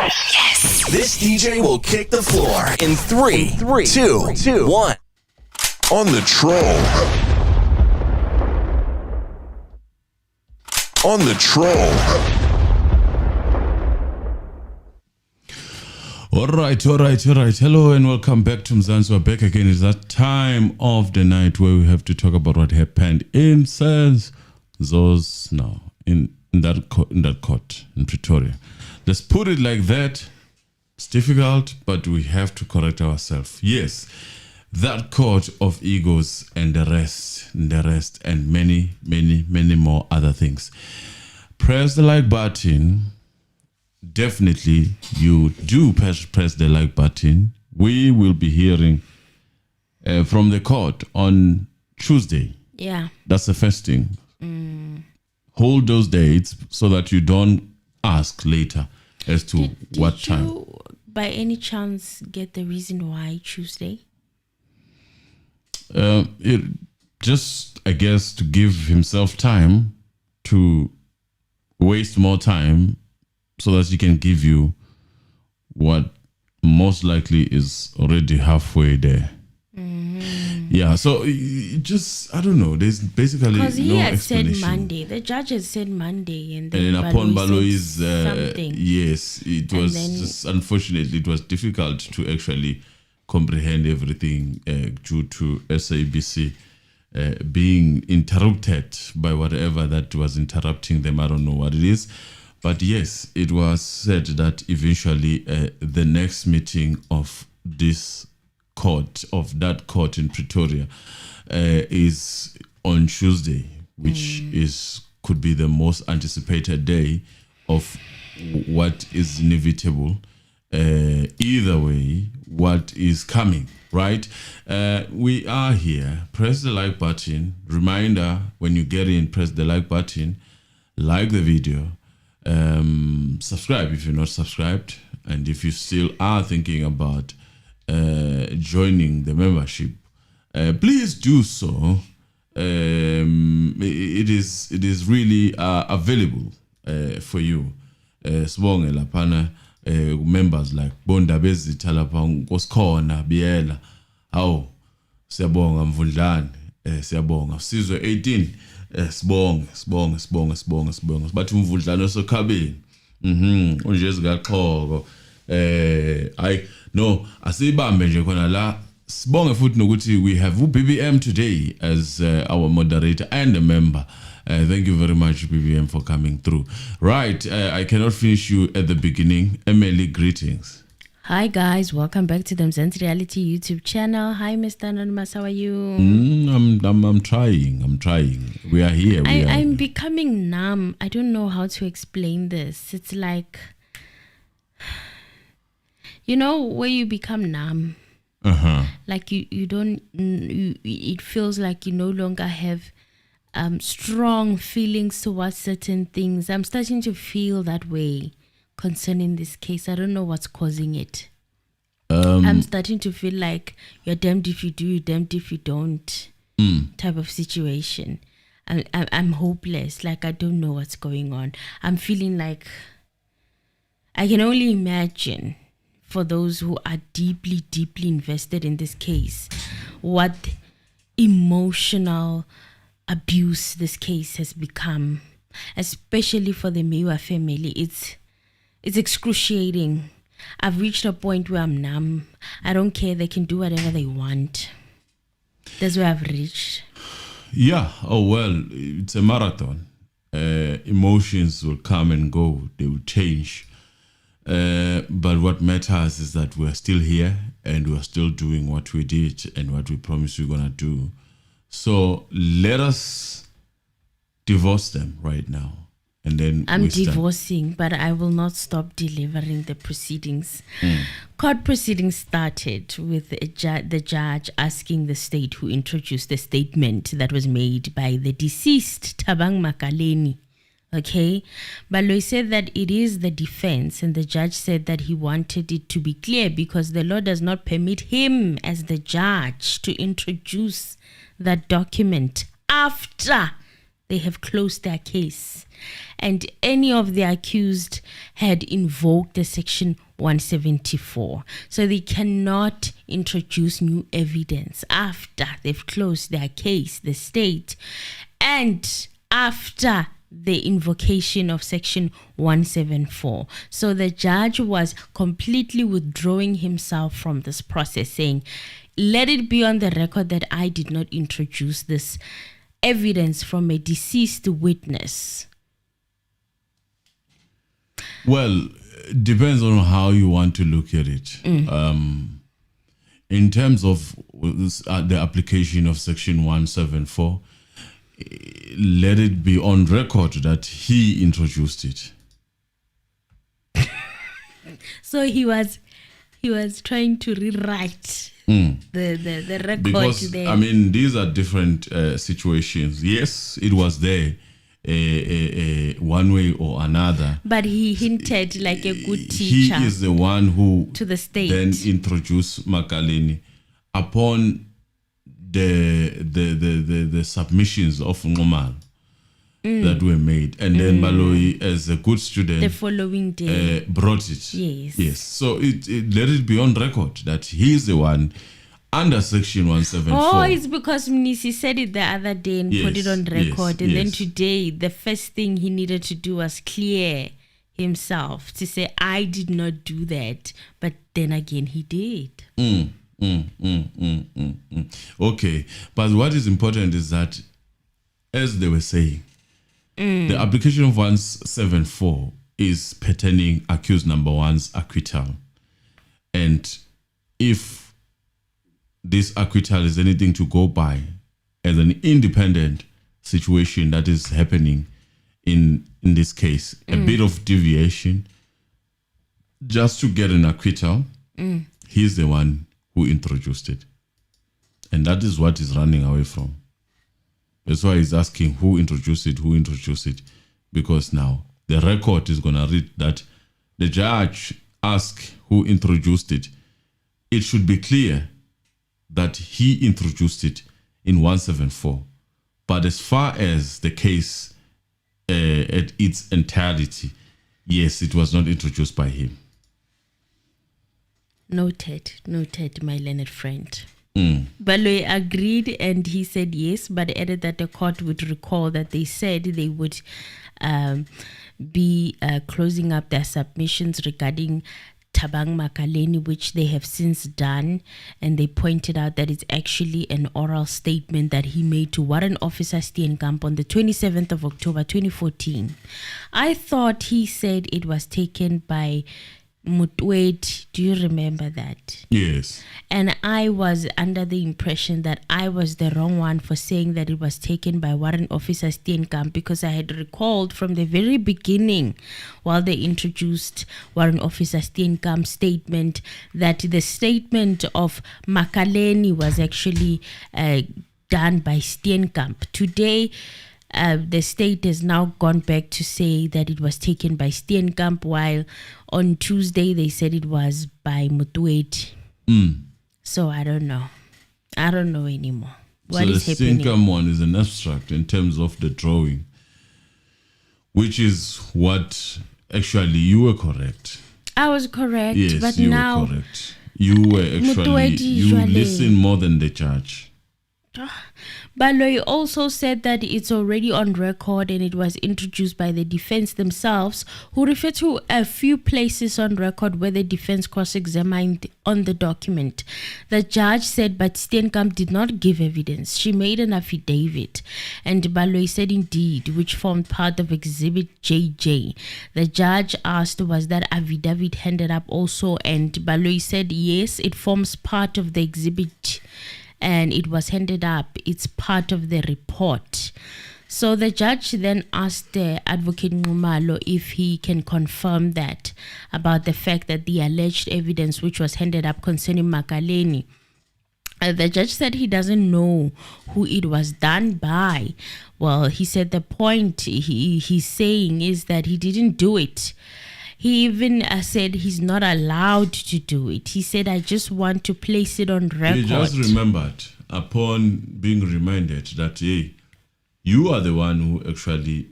Yes. This DJ will kick the floor in 3, 2, 1. On the troll. On the troll. All right. Hello and welcome back to Mzansi. We're back again. It's that time of the night where we have to talk about what happened in Senzo's now in that court in Pretoria. Let's put it like that. It's difficult, but we have to correct ourselves. Yes, that court of egos and the rest, and many more other things. Press the like button. Definitely, you do press the like button. We will be hearing from the court on Tuesday. Yeah. That's the first thing. Hold those dates so that you don't ask later as to what time. Did you, by any chance, get the reason why Tuesday? It just, I guess, to give himself time to waste more time so that he can give you what most likely is already halfway there. Yeah, so just, I don't know, there's basically no explanation. Because he had said Monday, the judge had said Monday, and then upon Baloi's, something. yes, it was just, unfortunately, it was difficult to actually comprehend everything due to SABC being interrupted by whatever that was interrupting them. I don't know what it is. But yes, it was said that eventually the next meeting of this court, of that court in Pretoria, is on Tuesday, which could be the most anticipated day of what is inevitable. Either way, what is coming, right? We are here. Press the like button. Reminder, when you get in, press the like button. Like the video. Subscribe if you're not subscribed, and if you still are thinking about joining the membership, please do so. It is really available for you. Sibonge lapana members like Bonda Bezitha lapha nkosikhona Biela, hawu siyabonga Mvundlane, siyabonga Sizwe 18. Sibonge bathi umvudlane osokhabeni unje ezikaxhoko I no asibambe nje khona la. Sibonge futhi nokuthi we have BBM today as our moderator and a member. Thank you very much, BBM, for coming through. Right, I cannot finish you at the beginning. Emily, greetings. Hi guys, welcome back to the Mzansi Reality YouTube channel. Hi Mr. Anonymous, how are you? I'm trying. We are here. I'm becoming numb. I don't know how to explain this. It's like, you know, where you become numb. Like you don't. It feels like you no longer have strong feelings towards certain things. I'm starting to feel that way concerning this case. I don't know what's causing it. I'm starting to feel like you're damned if you do, you're damned if you don't type of situation. I'm hopeless. Like, I don't know what's going on. I'm feeling like I can only imagine, for those who are deeply invested in this case, what emotional abuse this case has become, especially for the Meyiwa family. It's excruciating. I've reached a point where I'm numb. I don't care. They can do whatever they want. That's where I've reached. Yeah. Oh, well, it's a marathon. Emotions will come and go. They will change. But what matters is that we're still here and we're still doing what we did and what we promised we're going to do. So let us divorce them right now. And then I'm divorcing, but I will not stop delivering the proceedings. Court proceedings started with the judge asking the state who introduced the statement that was made by the deceased Thabang Makaleni. Okay, Baloyi said that it is the defense, and the judge said that he wanted it to be clear because the law does not permit him as the judge to introduce that document after they have closed their case. And any of the accused had invoked the section 174. So they cannot introduce new evidence after they've closed their case, the state, and after the invocation of section 174. So the judge was completely withdrawing himself from this process, saying, let it be on the record that I did not introduce this evidence from a deceased witness. Well, depends on how you want to look at it. In terms of the application of section 174, let it be on record that he introduced it. So he was trying to rewrite the record. Because there. I mean, these are different situations. Yes, it was there one way or another. But he hinted like a good teacher. He is the one who to the state then introduced Makaleni upon the submissions of Ngomal that were made, and then Baloyi, as a good student, the following day brought it. Yes. So it let it be on record that he is the one under section 174. Oh, it's because Mnisi said it the other day and put it on record, and then today the first thing he needed to do was clear himself to say, I did not do that, but then again he did. Okay, but what is important is that, as they were saying, the application of 174 is pertaining accused number one's acquittal, and if this acquittal is anything to go by as an independent situation that is happening in this case, a bit of deviation just to get an acquittal, he's the one who introduced it. And that is what he's running away from. That's why he's asking who introduced it, because now the record is going to read that the judge asked who introduced it. It should be clear that he introduced it in 174. But as far as the case at its entirety, yes, it was not introduced by him. Noted, my learned friend. Baloyi agreed, and he said yes, but added that the court would recall that they said they would be closing up their submissions regarding Thabang Makaleni, which they have since done, and they pointed out that it's actually an oral statement that he made to Warrant Officer Steenkamp on the 27th of October 2014. I thought he said it was taken by Mutwet. Do you remember that? Yes. And I was under the impression that I was the wrong one for saying that it was taken by Warrant Officer Steenkamp, because I had recalled from the very beginning, while they introduced Warrant Officer Steenkamp's statement, that the statement of Makaleni was actually done by Steenkamp. Today, the state has now gone back to say that it was taken by Steenkamp, while on Tuesday they said it was by Mutwet. So I don't know anymore. What is happening? The Steenkamp one is an abstract in terms of the drawing, which is what actually you were correct. I was correct, yes, but you now were correct. You were actually, you listen more than the judge. Baloyi also said that it's already on record and it was introduced by the defense themselves, who referred to a few places on record where the defense cross-examined on the document. The judge said, but Steenkamp did not give evidence. She made an affidavit. And Baloyi said indeed, which formed part of Exhibit JJ. The judge asked, was that affidavit handed up also? And Baloyi said, yes, it forms part of the exhibit and it was handed up. It's part of the report. So the judge then asked Advocate Nxumalo if he can confirm that about the fact that the alleged evidence which was handed up concerning Makaleni, the judge said he doesn't know who it was done by. Well, he said the point he's saying is that he didn't do it. He even said he's not allowed to do it. He said, I just want to place it on record. He just remembered upon being reminded that, hey, You are the one who actually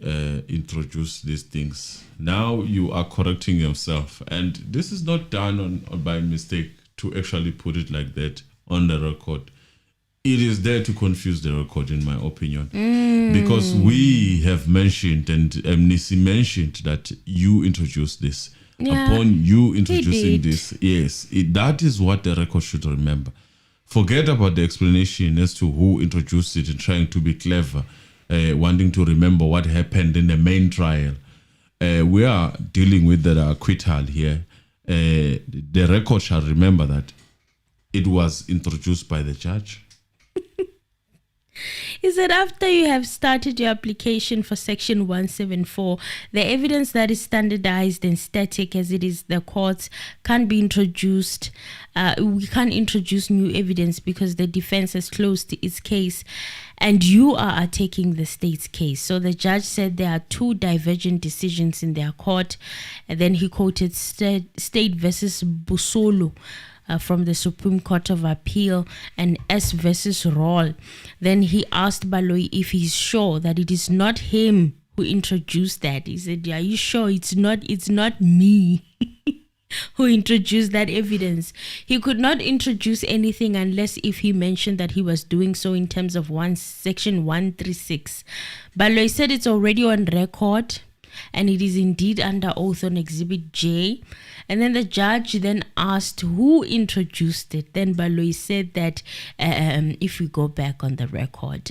introduced these things. Now you are correcting yourself. And this is not done on by mistake to actually put it like that on the record. It is there to confuse the record, in my opinion. Because we have mentioned, and Nisi mentioned, that you introduced this. Yeah, Upon you introducing did. this, yes, that is what the record should remember. Forget about the explanation as to who introduced it and trying to be clever, wanting to remember what happened in the main trial. We are dealing with the acquittal here. The record shall remember that it was introduced by the judge. Is that after you have started your application for Section 174, the evidence that is standardized and static as it is the courts can't be introduced? We can't introduce new evidence because the defense has closed its case and you are taking the state's case. So the judge said there are two divergent decisions in their court. And then he quoted State versus Busolo from the Supreme Court of Appeal and S versus Roll. Then he asked Baloyi if he's sure that it is not him who introduced that. He said, are you sure it's not me who introduced that evidence? He could not introduce anything unless if he mentioned that he was doing so in terms of Section 136. Baloyi said it's already on record and it is indeed under oath on Exhibit J. And then the judge then asked who introduced it. Then Baloyi said that if we go back on the record,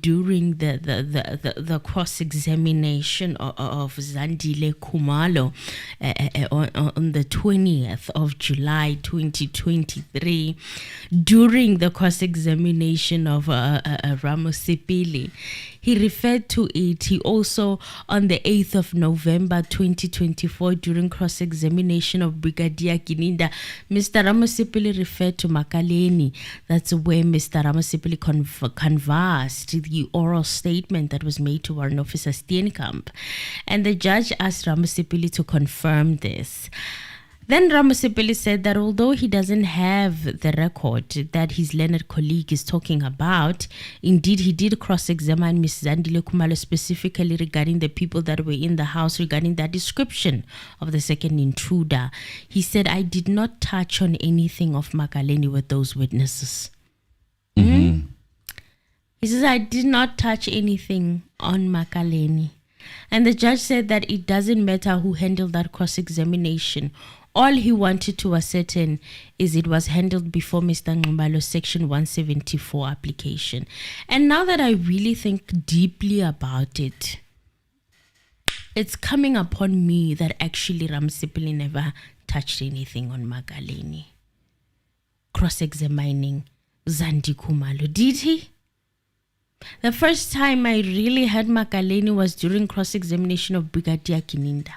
during the cross-examination of Zandile Khumalo on the 20th of July 2023, during the cross-examination of Ramosipili, he referred to it. He also, on the 8th of November 2024, during cross-examination of Brigadier Kininda, Mr. Ramosipili referred to Makaleni. That's where Mr. Ramosipili conversed the oral statement that was made to Warrant Officer Steenkamp. And the judge asked Ramosipili to confirm this. Then Ramosipili said that although he doesn't have the record that his learned colleague is talking about, indeed he did cross-examine Ms. Zandile Khumalo specifically regarding the people that were in the house, regarding that description of the second intruder. He said, I did not touch on anything of Makaleni with those witnesses. He says, I did not touch anything on Makaleni. And the judge said that it doesn't matter who handled that cross-examination. All he wanted to ascertain is it was handled before Mr. Nxumalo's Section 174 application. And now that I really think deeply about it, it's coming upon me that actually Ramosipili never touched anything on Makaleni. Cross-examining Zandi Khumalo. Did he? The first time I really heard Makaleni was during cross-examination of Brigadier Kininda.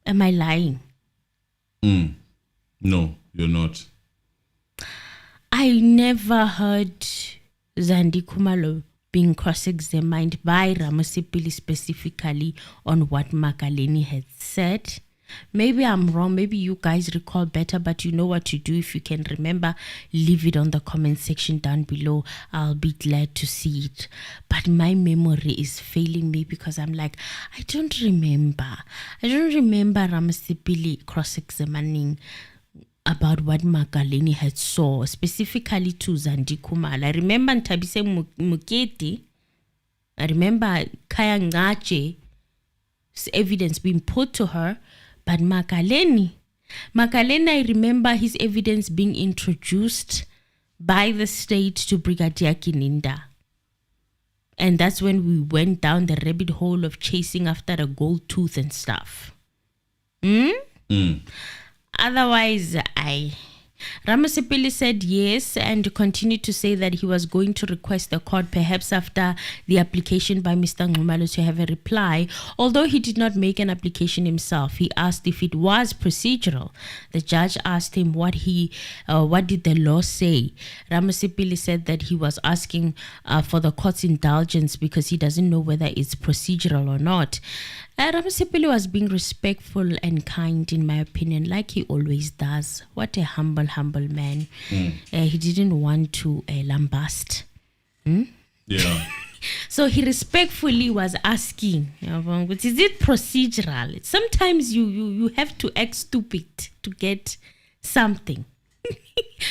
Am I lying? No, you're not. I never heard Zandi Khumalo being cross-examined by Ramosipili specifically on what Makaleni had said. Maybe I'm wrong. Maybe you guys recall better, but you know what to do. If you can remember, leave it on the comment section down below. I'll be glad to see it. But my memory is failing me because I'm like, I don't remember Ramosipili cross-examining about what Makaleni had saw, specifically to Zandi Khumalo. I remember Ntabise Muketi. I remember Kaya Ngache's evidence being put to her. But Makaleni, I remember his evidence being introduced by the state to Brigadier Kininda. And that's when we went down the rabbit hole of chasing after a gold tooth and stuff. Otherwise, Ramosipili said yes and continued to say that he was going to request the court perhaps after the application by Mr. Nxumalo to have a reply. Although he did not make an application himself, he asked if it was procedural. The judge asked him what did the law say. Ramosipili said that he was asking for the court's indulgence because he doesn't know whether it's procedural or not. Ramosipili was being respectful and kind, in my opinion, like he always does. What a humble man. He didn't want to lambast. Yeah. So he respectfully was asking, but is it procedural? Sometimes you have to act stupid to get something.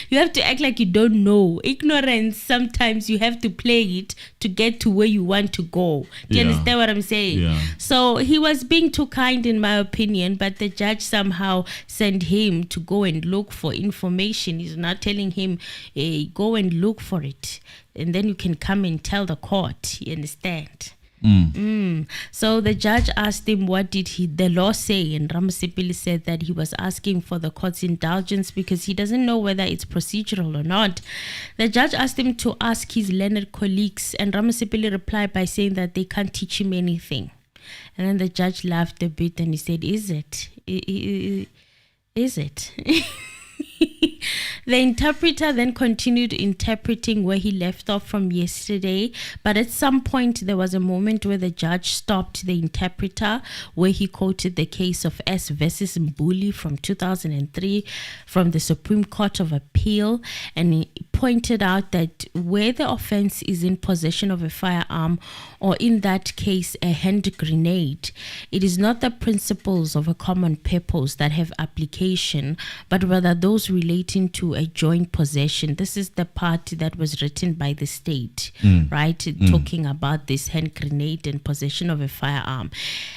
You have to act like you don't know. Ignorance, sometimes you have to play it to get to where you want to go. Do you understand what I'm saying? Yeah. So he was being too kind, in my opinion, but the judge somehow sent him to go and look for information. He's not telling him, hey, go and look for it, and then you can come and tell the court. You understand? So the judge asked him, what did the law say? And Ramasipili said that he was asking for the court's indulgence because he doesn't know whether it's procedural or not. The judge asked him to ask his learned colleagues, and Ramasipili replied by saying that they can't teach him anything. And then the judge laughed a bit and he said, is it? Is it? The interpreter then continued interpreting where he left off from yesterday, but at some point there was a moment where the judge stopped the interpreter, where he quoted the case of S versus Mbuli from 2003 from the Supreme Court of Appeal, and he pointed out that where the offense is in possession of a firearm, or in that case a hand grenade, it is not the principles of a common purpose that have application, but rather those relating to a joint possession. This is the part that was written by the state, right? Talking about this hand grenade and possession of a firearm.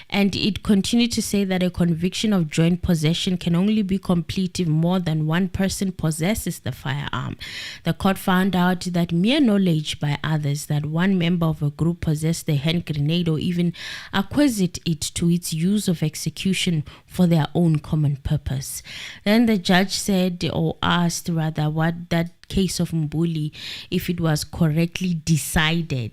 And it continued to say that a conviction of joint possession can only be complete if more than one person possesses the firearm. The court found out that mere knowledge by others that one member of a group possessed the hand grenade or even acquisite it to its use of execution for their own common purpose. Then the judge said, or asked rather, what that case of Mbuli, if it was correctly decided.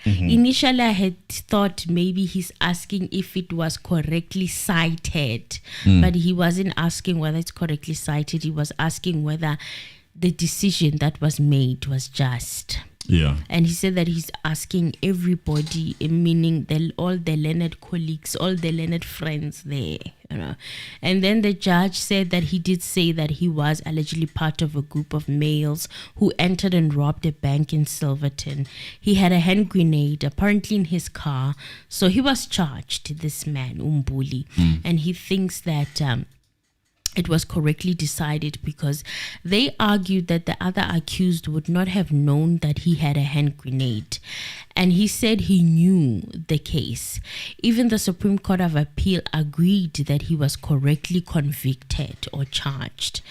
Initially, I had thought maybe he's asking if it was correctly cited, but he wasn't asking whether it's correctly cited. He was asking whether the decision that was made was just. Yeah. And he said that he's asking everybody, meaning all the learned colleagues, all the learned friends there, And then the judge said that he did say that he was allegedly part of a group of males who entered and robbed a bank in Silverton. He had a hand grenade apparently in his car, so he was charged, this man, Mbuli, and he thinks that it was correctly decided because they argued that the other accused would not have known that he had a hand grenade. And he said he knew the case. Even the Supreme Court of Appeal agreed that he was correctly convicted or charged.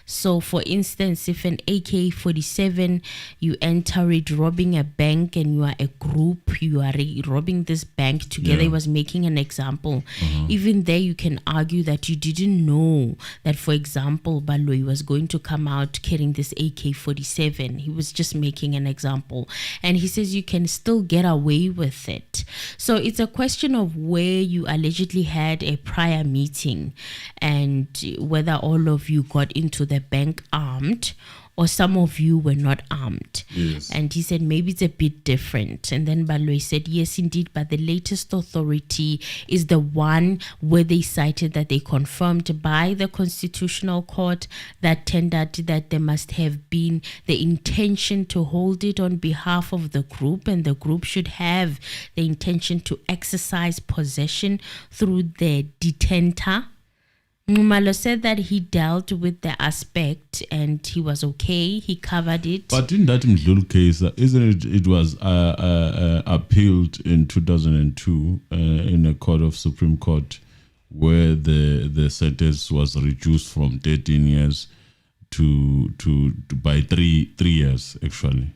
So, for instance, if an AK-47, you enter it robbing a bank and you are a group, you are robbing this bank together, he was making an example. Even there, you can argue that you didn't know that, for example, Baloi was going to come out carrying this AK-47. He was just making an example. And he says you can still get away with it. So it's a question of where you allegedly had a prior meeting and whether all of you got into the bank armed or some of you were not armed. Yes. And he said maybe it's a bit different. And then Baloi said, yes, indeed, but the latest authority is the one where they cited that they confirmed by the Constitutional Court that tendered that there must have been the intention to hold it on behalf of the group, and the group should have the intention to exercise possession through the detenter. Ngumalo said that he dealt with the aspect and he was okay. He covered it. But in that Mdlulu case, isn't it was appealed in 2002 in a court of Supreme Court where the sentence was reduced from 13 years to by 3 years actually.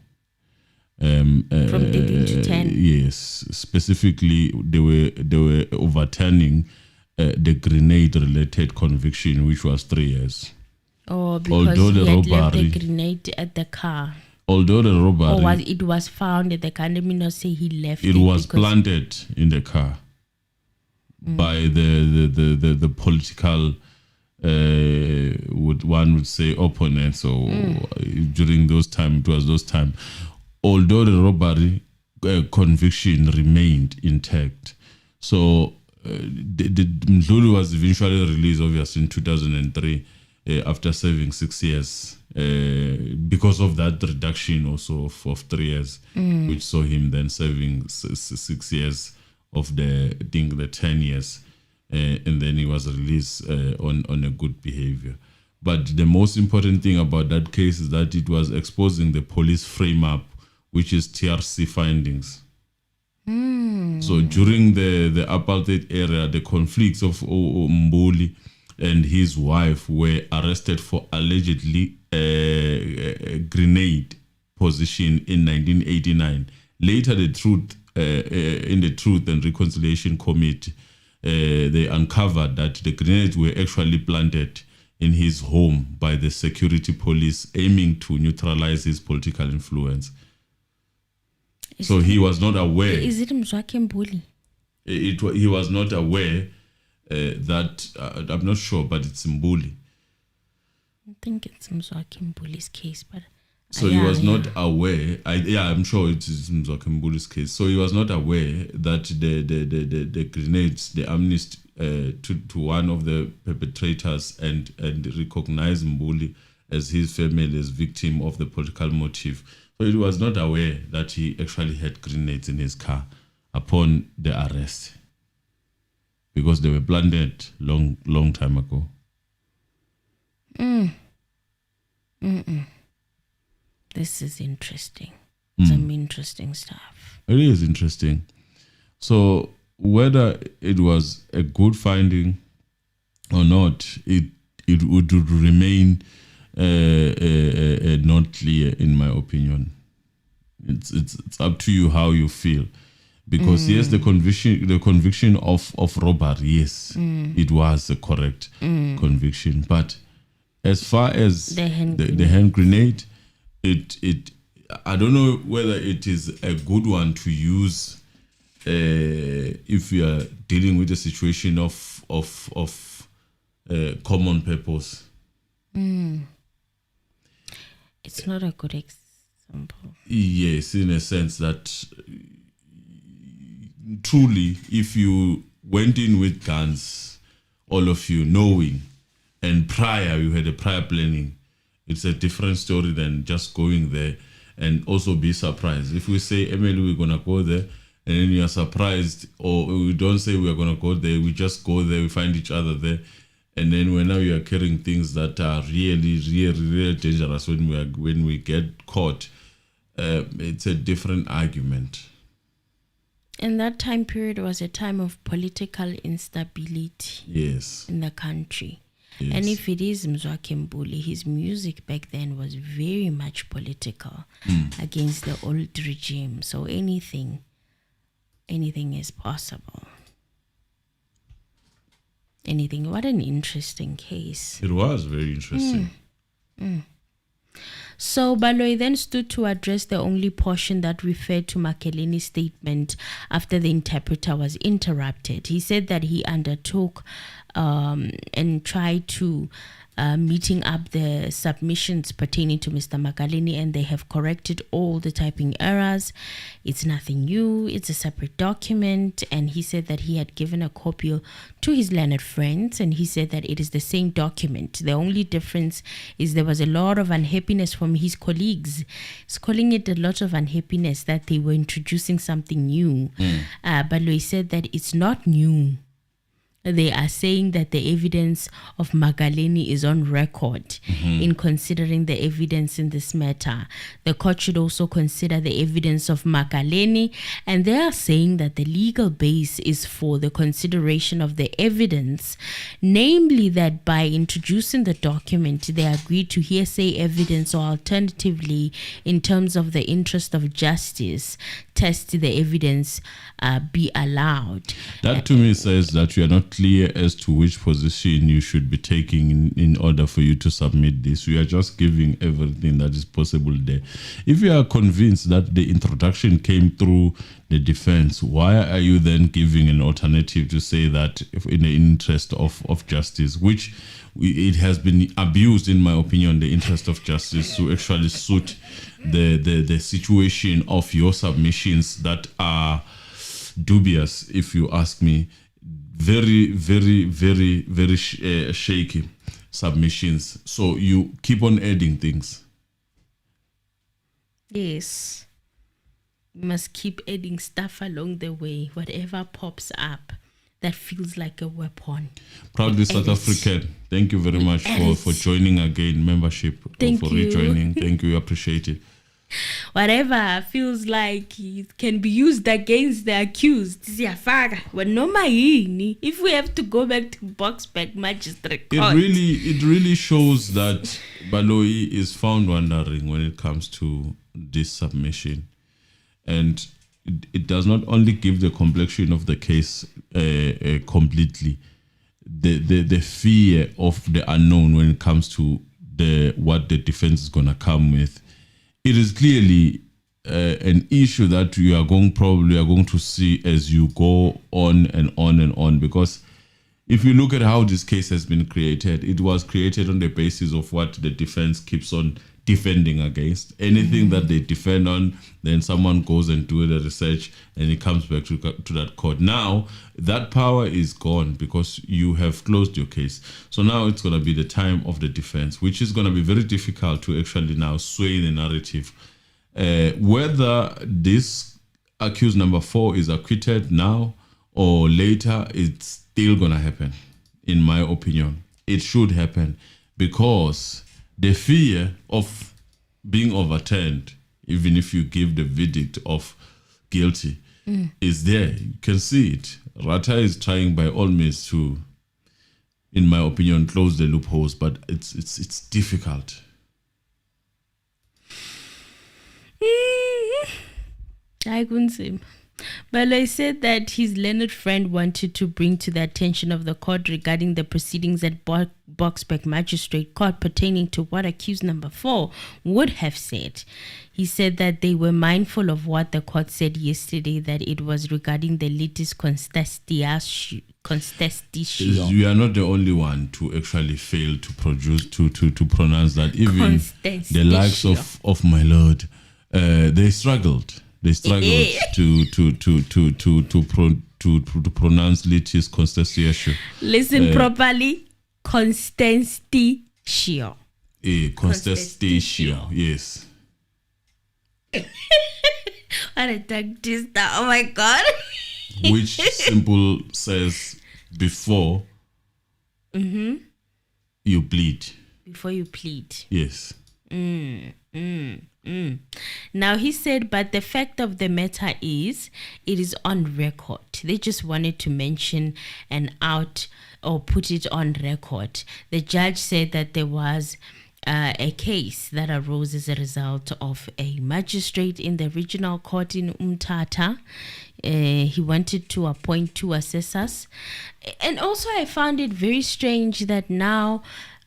From 13 to 10. Yes, specifically they were overturning the grenade-related conviction, which was 3 years. Oh, because he had left the grenade at the car. Although the robbery... Or it was found at the car. Let me not say he left it. It was planted in the car by the political, one would say, opponents. Or during those time, it was those time. Although the robbery conviction remained intact. So... the Mdlulu was eventually released, obviously, in 2003. after serving 6 years, because of that reduction also of 3 years, which saw him then serving 6 years of the 10 years, and then he was released on a good behavior. But the most important thing about that case is that it was exposing the police frame-up, which is TRC findings. So during the apartheid era, the conflicts of Mbuli and his wife were arrested for allegedly a grenade position in 1989. Later, in the Truth and Reconciliation Committee, they uncovered that the grenades were actually planted in his home by the security police, aiming to neutralize his political influence. So he was not aware. Is it Mzwakhe Mbuli? He was not aware that, I'm not sure, but it's Mbuli. I think it's Mzwakhe Mbuli's case, but so he was not aware. I'm sure it is Mzwakhe Mbuli's case. So he was not aware that the grenades, the amnesty to one of the perpetrators and recognize Mbuli as his family as victim of the political motive. So he was not aware that he actually had grenades in his car upon the arrest, because they were planted long time ago. This is interesting. Some interesting stuff. It is interesting. So whether it was a good finding or not, it would remain not clear, in my opinion. It's up to you how you feel, because yes, the conviction of robbery, yes, it was a correct conviction. But as far as the hand grenade, it I don't know whether it is a good one to use if you are dealing with a situation of common purpose. It's not a good example. Yes, in a sense that truly, if you went in with guns, all of you knowing, and you had a prior planning, it's a different story than just going there and also be surprised. If we say, Emily, we're going to go there, and then you are surprised, or we don't say we're going to go there, we just go there, we find each other there, and then when now you are carrying things that are really dangerous when we get caught, it's a different argument. And that time period was a time of political instability. Yes. In the country. Yes. And if it is Mzwakhe Mbuli, his music back then was very much political against the old regime. So anything is possible. Anything. What an interesting case. It was very interesting. So Baloyi then stood to address the only portion that referred to MAKALENI'S statement after the interpreter was interrupted. He said that he undertook and tried to meeting up the submissions pertaining to Mr. MAKALENI, and they have corrected all the typing errors. It's nothing new. It's a separate document. And he said that he had given a copy to his learned friends, and he said that it is the same document. The only difference is there was a lot of unhappiness from his colleagues. He's calling it a lot of unhappiness that they were introducing something new. But he said that it's not new. They are saying that the evidence of MAKALENI is on record in considering the evidence in this matter. The court should also consider the evidence of MAKALENI, and they are saying that the legal base is for the consideration of the evidence, namely that by introducing the document, they agreed to hearsay evidence, or alternatively, in terms of the interest of justice, test the evidence be allowed. That to me says that you are not clear as to which position you should be taking in order for you to submit this. We are just giving everything that is possible there. If you are convinced that the introduction came through the defense, why are you then giving an alternative to say that if in the interest of justice, which it has been abused, in my opinion, the interest of justice to actually suit the situation of your submissions that are dubious, if you ask me, very shaky. submissions. So you keep on adding things. Yes. You must keep adding stuff along the way, whatever pops up that feels like a weapon. Proudly South African. Thank you very much for joining again, membership, for rejoining. Thank you, appreciate it. Whatever feels like it can be used against the accused. If we have to go back to Boxback Magistrate Court. It really shows that Baloyi is found wandering when it comes to this submission. And it does not only give the complexion of the case completely, the fear of the unknown when it comes to what the defense is going to come with. It is clearly an issue that you are going to see as you go on and on and on, because if you look at how this case has been created, it was created on the basis of what the defense keeps on defending against. Anything that they defend on, then someone goes and do the research and it comes back to that court. Now, that power is gone because you have closed your case. So now it's going to be the time of the defense, which is going to be very difficult to actually now sway the narrative. Whether this accused number 4 is acquitted now or later, it's still going to happen, in my opinion. It should happen because the fear of being overturned, even if you give the verdict of guilty, is there. You can see it. RATHA is trying by all means to, in my opinion, close the loopholes, but it's difficult. I couldn't say. Baloyi said that his learned friend wanted to bring to the attention of the court regarding the proceedings at Boxback Magistrate Court pertaining to what accused number 4 would have said. He said that they were mindful of what the court said yesterday, that it was regarding the litis contestitio. You are not the only one to actually fail to produce to pronounce that. Even the likes of my lord, they struggled. They struggled to pronounce litis contestitio. Listen properly. Contestitio. Contestitio, yes. What a tongue twister. Oh my God. Which simple says before you plead. Before you plead. Yes. Now he said, but the fact of the matter is, it is on record. They just wanted to mention and out or put it on record. The judge said that there was a case that arose as a result of a magistrate in the regional court in Umtata. He wanted to appoint 2 assessors. And also I found it very strange that now,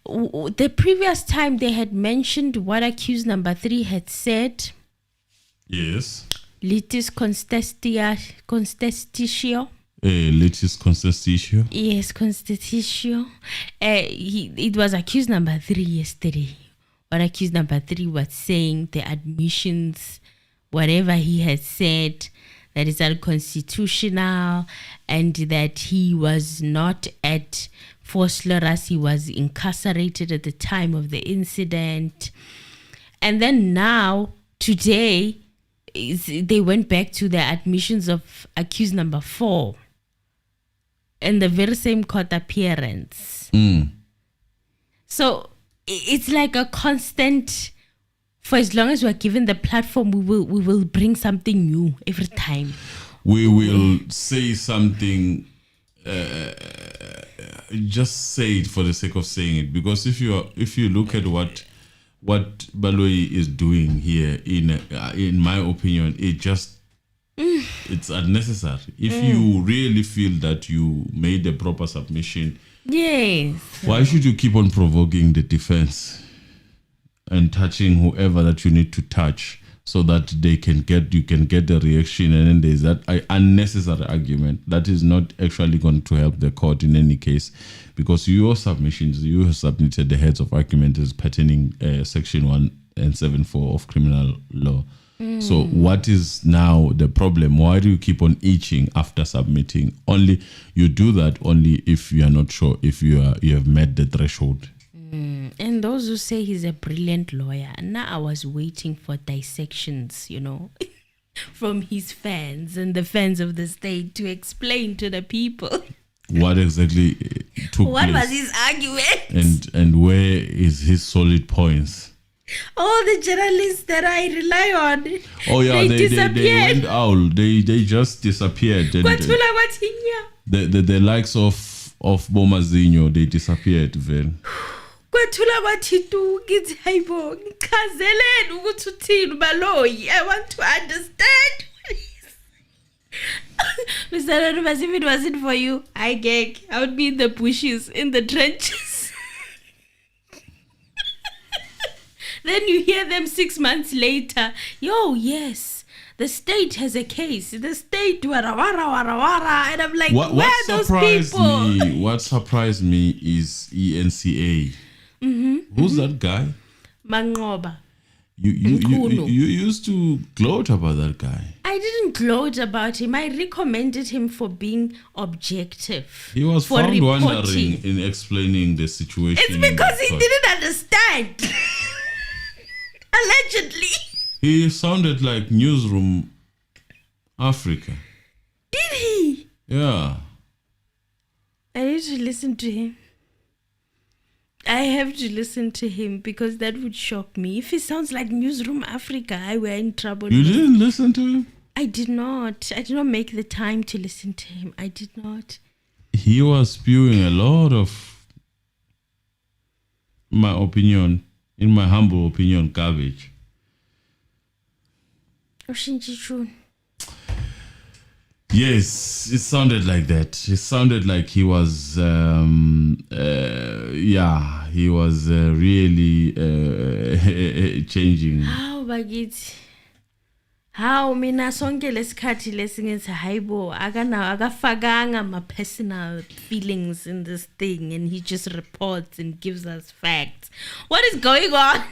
the previous time they had mentioned what accused number 3 had said. Yes. Litis contestitio. Litis contestitio. Yes, contestitio. It was accused number 3 yesterday. What accused number 3 was saying, the admissions, whatever he had said, that is unconstitutional, and that he was not at Vosloorus, he was incarcerated at the time of the incident. And then now, today, they went back to the admissions of accused number 4 in the very same court appearance. So it's like a constant, for as long as we're given the platform, we will bring something new every time. We will say something, just say it for the sake of saying it, because if you look at what Baloyi is doing here, in my opinion, it's unnecessary. If you really feel that you made a proper submission, yes, why should you keep on provoking the defense and touching whoever that you need to touch, so that you can get the reaction, and then there's that unnecessary argument that is not actually going to help the court in any case, because your submissions, you have submitted the heads of argument as pertaining section 174 of criminal law. So what is now the problem? Why do you keep on itching after submitting? You do that only if you are not sure if you have met the threshold. And those who say he's a brilliant lawyer, now I was waiting for dissections, from his fans and the fans of the state to explain to the people. What exactly took What place? was his argument? And where is his solid points? All the journalists that I rely on, Oh yeah, they they disappeared. went out. They just disappeared. And Kwathula kwathinya. the likes of Bomazinho, they disappeared. Then Kwathula kwathitu kithi hayibo ngichazeleni ukuthi uthini baloyi. I want to understand. Mr. Anonymous, if it wasn't for you, I would be in the bushes, in the trenches. Then you hear them 6 months later. Yo, yes, the state has a case. The state, wara, wara, wara, wara. And I'm like, where are those people? What surprised me is ENCA. Who's that guy? Mangoba. You used to gloat about that guy. I didn't gloat about him. I recommended him for being objective. He was for found reporting. wondering in explaining the situation. It's because he didn't understand. Allegedly. He sounded like Newsroom Africa. Did he? Yeah. I need to listen to him. I have to listen to him because that would shock me. If he sounds like Newsroom Africa, we're in trouble. You didn't listen to him? I did not. I did not make the time to listen to him. I did not. He was spewing a lot of, in my humble opinion, garbage. Oshinchichun. Yes, it sounded like that. It sounded like he was, he was really changing. How bagithi? How mina sonke lesikhathi lesingethi hayibo akafakanga my personal feelings in this thing and he just reports and gives us facts. What is going on?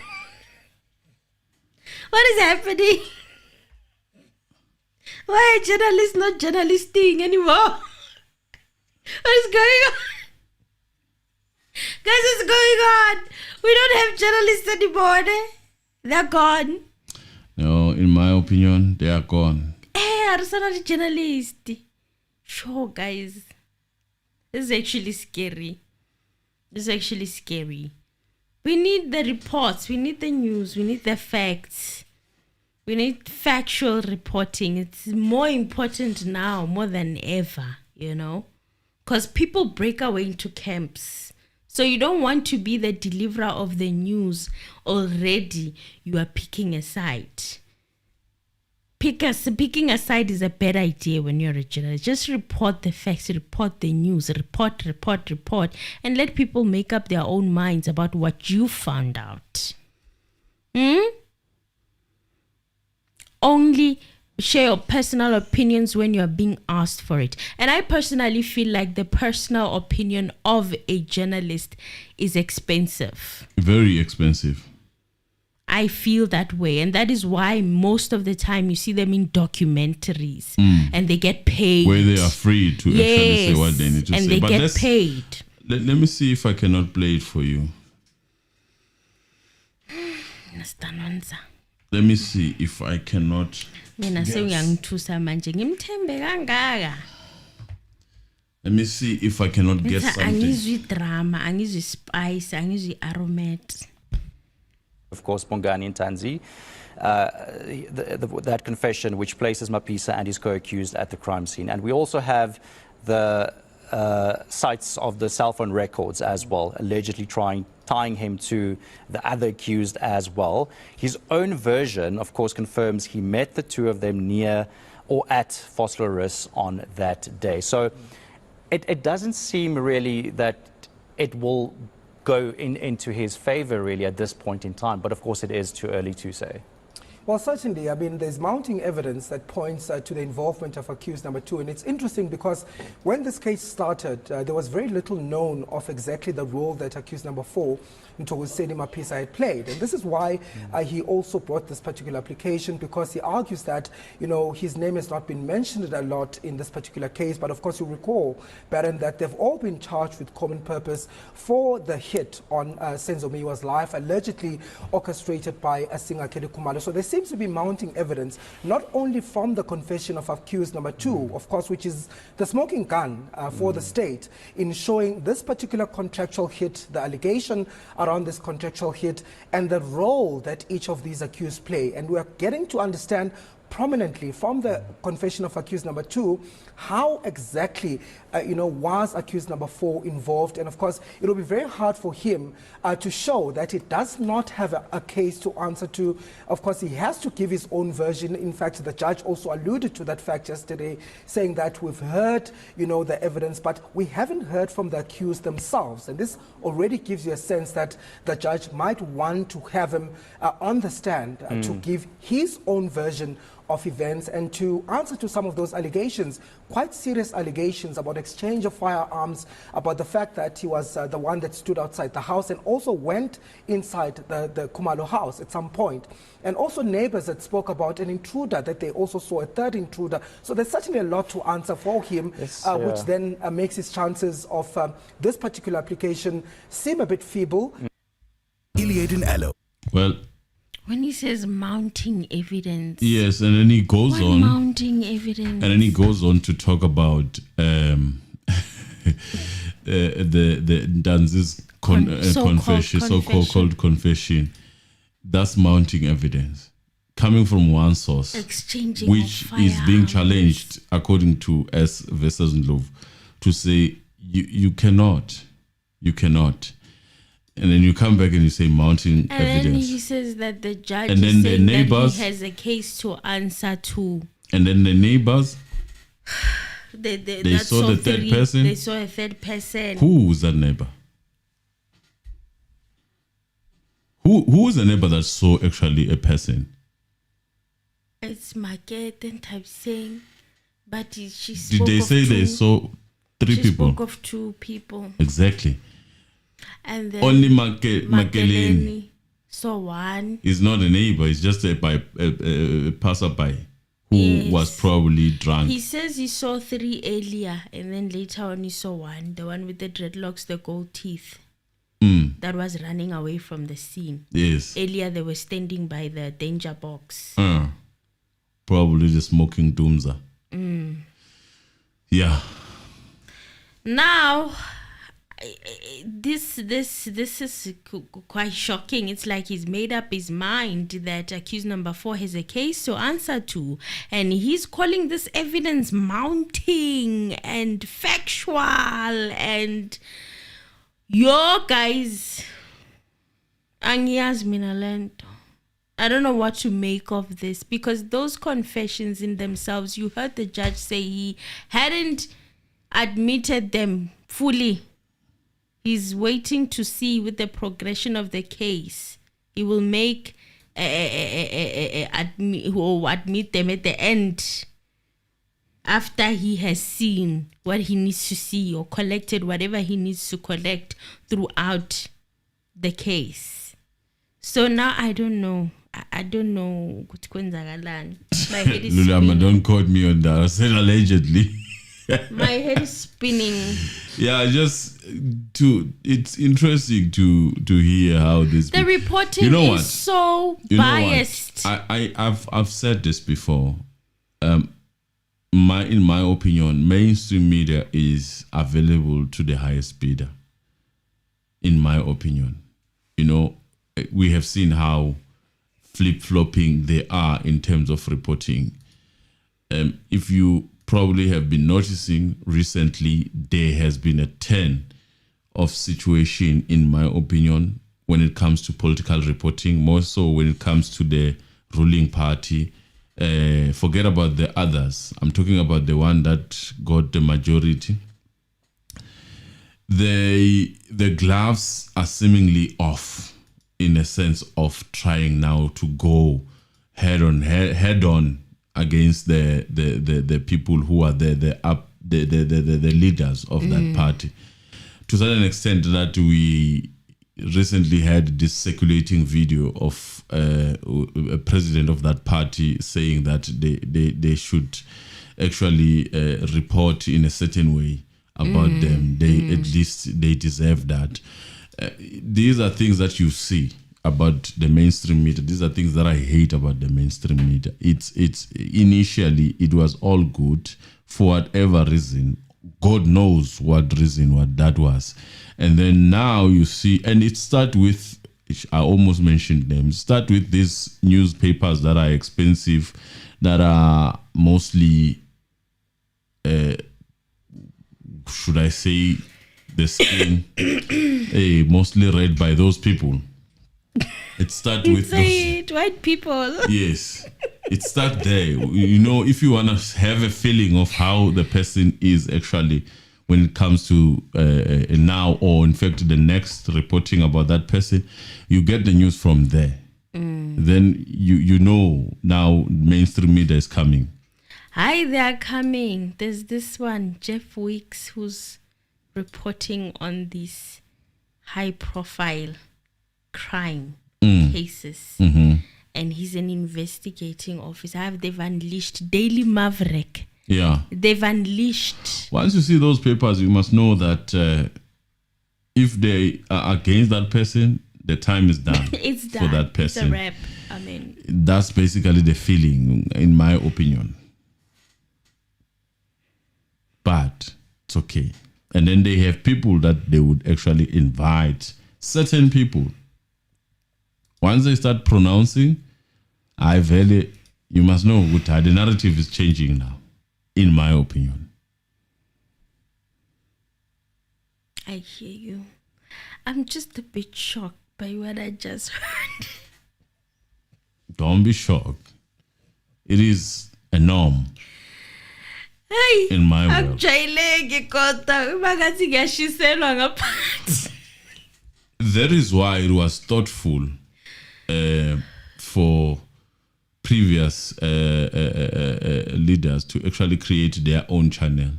What is happening? Why are journalists not journalisting anymore? What is going on? Guys, what's going on? We don't have journalists anymore. They're gone. No, in my opinion, they are gone. Hey, I'm not a journalist. Sure, guys. This is actually scary. We need the reports. We need the news. We need the facts. We need factual reporting. It's more important now, more than ever, because people break away into camps. So you don't want to be the deliverer of the news. Already, you are picking a side. Picking a side is a bad idea when you're a journalist. Just report the facts, report the news, report, and let people make up their own minds about what you found out. Only share your personal opinions when you're being asked for it. And I personally feel like the personal opinion of a journalist is expensive. Very expensive. I feel that way. And that is why most of the time you see them in documentaries and they get paid. Where they are free to actually say what they need to say. And they get paid. Let me see if I cannot play it for you. Let me see if I cannot. Let me see if I cannot get something. Angizwi drama, angizwi spice, angizwi aromat. Of course, Bongani Ntanzi, that confession which places Mapisa and his co-accused at the crime scene. And we also have the sites of the cell phone records as well, allegedly tying him to the other accused as well. His own version, of course, confirms he met the two of them near or at Vosloorus on that day. So it doesn't seem really that it will go into his favor really at this point in time. But of course, it is too early to say. Well, certainly. I mean, there's mounting evidence that points to the involvement of accused number 2. And it's interesting because when this case started, there was very little known of exactly the role that accused number 4, Mthokozeni Mapisa, had played. And this is why he also brought this particular application, because he argues that, you know, his name has not been mentioned a lot in this particular case. But of course, you recall, Baron, that they've all been charged with common purpose for the hit on Senzo Meyiwa's life, allegedly orchestrated by Singakeli Khumalo. So there seems to be mounting evidence, not only from the confession of accused number 2, of course, which is the smoking gun for the state, in showing this particular contractual hit, the allegation around this contractual hit, and the role that each of these accused play. And we are getting to understand prominently from the confession of accused number 2, how exactly, was accused number 4 involved. And of course, it will be very hard for him to show that it does not have a case to answer to. Of course, he has to give his own version. In fact, the judge also alluded to that fact yesterday, saying that we've heard, the evidence, but we haven't heard from the accused themselves. And this already gives you a sense that the judge might want to have him on the stand to give his own version of events and to answer to some of those allegations, quite serious allegations about exchange of firearms, about the fact that he was the one that stood outside the house and also went inside the Khumalo house at some point. And also neighbors that spoke about an intruder, that they also saw a third intruder. So there's certainly a lot to answer for him, which then makes his chances of this particular application seem a bit feeble. Iliad and Elo. Well, when he says mounting evidence. Yes, and then he goes on. Mounting evidence. And then he goes on to talk about the Danzi's confession, so-called confession. That's mounting evidence coming from one source, exchanging which is being challenged according to S versus Ndlovu, to say you cannot. And then you come back and you say mounting evidence. And then he says that the judge and then is the saying neighbors, that he has a case to answer to. And then the neighbors, they saw the third person. They saw a third person. Who was that neighbor? Who was the neighbor that saw actually a person? It's Market type saying, but she Did spoke they of say two. They saw three people? She spoke of 2 people. Exactly. And then only Makaleni saw one. Is not a neighbor. It's just a passerby who was probably drunk. He says he saw 3 earlier, and then later on he saw one, the one with the dreadlocks, the gold teeth, that was running away from the scene. Yes. Earlier they were standing by the danger box. Probably the smoking doomsa. Yeah. Now, this is quite shocking. It's like he's made up his mind that accused number 4 has a case to answer to, and he's calling this evidence mounting and factual. And guys, angiyazi mina lento. I don't know what to make of this, because those confessions in themselves, you heard the judge say he hadn't admitted them fully. He's waiting to see with the progression of the case. He will make admit them at the end, after he has seen what he needs to see or collected whatever he needs to collect throughout the case. So now I don't know. I don't know. My head is Lulama, don't quote me on that. I said allegedly. My head is spinning. Yeah, it's interesting to hear how this. The reporting is so biased. I've said this before. In my opinion, mainstream media is available to the highest bidder. In my opinion, we have seen how flip-flopping they are in terms of reporting. If you probably have been noticing recently, there has been a turn of situation, in my opinion, when it comes to political reporting, more so when it comes to the ruling party. Forget about the others. I'm talking about the one that got the majority. The gloves are seemingly off, in a sense of trying now to go head on against the people who are the leaders of that party, to such an extent that we recently had this circulating video of a president of that party saying that they should actually report in a certain way about them. At least they deserve that. These are things that you see about the mainstream media. These are things that I hate about the mainstream media. It's initially it was all good for whatever reason. God knows what that was. And then now you see, and it start with, I almost mentioned them, start with these newspapers that are expensive, that are mostly, should I say, the skin, mostly read by those people. It starts with white people. Yes, it starts there. You know, if you want to have a feeling of how the person is actually when it comes to now, or in fact the next reporting about that person, you get the news from there. Then you know now mainstream media is coming. Hi, they are coming. There's this one, Jeff Weeks, who's reporting on these high-profile crime cases. And he's an investigating officer. They've unleashed Daily Maverick. Yeah. They've unleashed. Once you see those papers, you must know that if they are against that person, the time is done. It's done. For that person. It's a wrap. I mean, that's basically the feeling, in my opinion. But it's okay. And then they have people that they would actually invite, certain people. Once they start pronouncing, you must know the narrative is changing now, in my opinion. I hear you. I'm just a bit shocked by what I just heard. Don't be shocked. It is a norm. Hey, in my world. Akujayeleki kodwa magathi ngiyashiselwa ngaphansi. That is why it was thoughtful for previous leaders to actually create their own channel.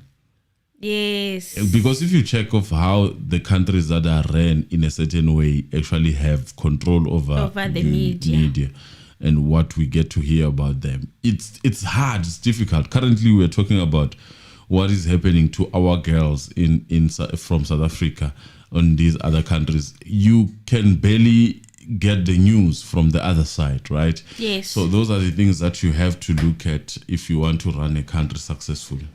Yes. Because if you check of how the countries that are ran in a certain way actually have control over the media and what we get to hear about them, it's hard, it's difficult. Currently, we're talking about what is happening to our girls from South Africa and these other countries. You can barely get the news from the other side, right? Yes. So those are the things that you have to look at if you want to run a country successfully.